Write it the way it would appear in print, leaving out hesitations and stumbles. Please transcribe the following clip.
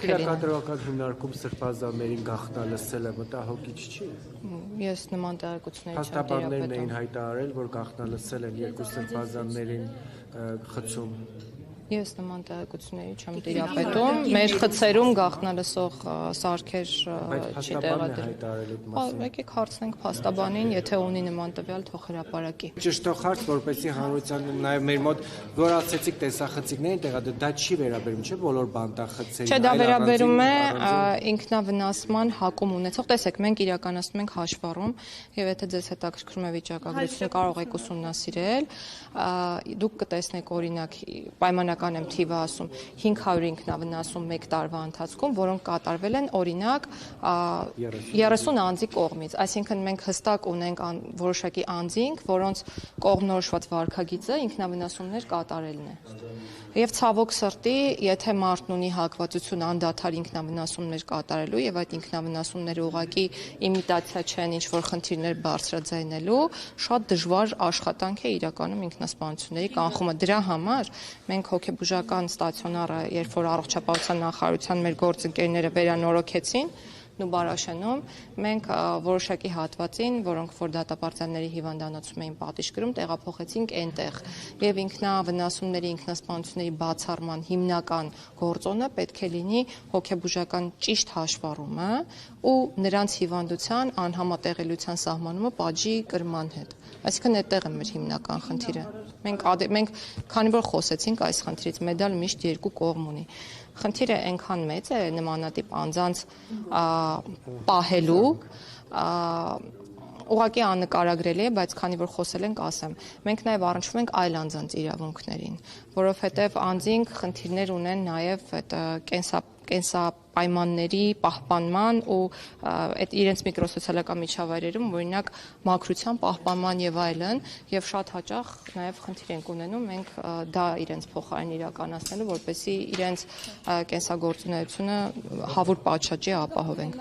Քրեակատարողական հիմնարկում սրբազաններին գաղտնալսելը մտահոգիչ չի։ Ես նման տեղեկությունների չեմ Փաստաբաններն էին հայտարարել, որ գաղտնալսել են երկու սրբազաններին խցում։ Ես նման տեղեկությունների չեմ տիրապետում, մեր խցերում գաղտնալսող սարքեր չի տեղադրել։ Եկեք հարցնենք փաստաբանին, եթե ունի նման տվյալ, թող հրապարակի։ Ճշտող հարց, որպեսզի հանրության նաև մեր մոտ որ ասեցիք տեսախցիկներին տեղադրել, դա չի վերաբերում, չէ՞ բոլոր բանտախցերին։ Չէ, դա վերաբերում է ինքնավնասման հակում ունեցող։ Տեսեք, մենք իրականացնում ենք հաշվառում, եւ եթե ձեզ հետաքրքրում է վիճակագրությունը, կարող եք ուսումնասիրել, դուք կտեսնեք օրինակ պայմանական եմ թիվը ասում 500 ինքնավնասում 1 տարվա ընթացքում, որոնք կատարվել են օրինակ 30 անձի կողմից, այսինքն մենք հստակ ունենք որոշակի անձինք, որոնց կողմնորոշված վարքագիծը ինքնավնասումներ կատարելն է։ Եվ ցավոք սրտի, եթե մարդն ունի հակվածություն անդադար ինքնավնասումներ կատարելու եւ այդ ինքնավնասումները ուղղակի իմիտացիա չեն ինչ-որ խնդիրներ բարձրաձայնելու, շատ դժվար աշխատանք է իրականում ինքնասպանությունների կանխումը։ Դրա համար մենք հոգեբուժական ստացիոնարը, երբ որ առողջապահության նախարարության մեր գործընկերները վերանորոգեցին Նուբարաշենում, մենք որոշակի հատվածին, որոնք որ դատապարտյալների հիվանդանոցում էին պատիժ կրում, տեղափոխեցինք այնտեղ։ Եվ ինքնավնասումների, ինքնասպանությունների բացառման հիմնական գործոնը պետք է լինի հոգեբուժական ճիշտ հաշվառումը ու նրանց հիվանդության անհամատեղելիության սահմանումը պատժի կրման հետ։ Այսինքն այդտեղ է մեր հիմնական խնդիրը։ Մենք քանի որ խոսեցինք այս խնդրից, մեդալ միշտ երկու կողմ ունի։ Խնդիրը այնքան մեծ է նմանատիպ անձանց պահելու, ուղղակի աննկարագրելի է, բայց քանի որ խոսել ենք, ասեմ, մենք նաև առնչվում ենք այլ անձանց իրավունքներին, որովհետև անձինք խնդիրներ ունեն նաև այդ կենսապայմանների պահպանման ու այդ իրենց միկրոսոցիալական միջավայրերում, օրինակ մաքրության պահպանման եւ այլն, եւ շատ հաճախ նաև խնդիր ենք ունենում մենք դա իրենց փոխարեն իրականացնելու, որպեսզի իրենց կենսագործունեությունը հավուր պատշաճի ապահովենք։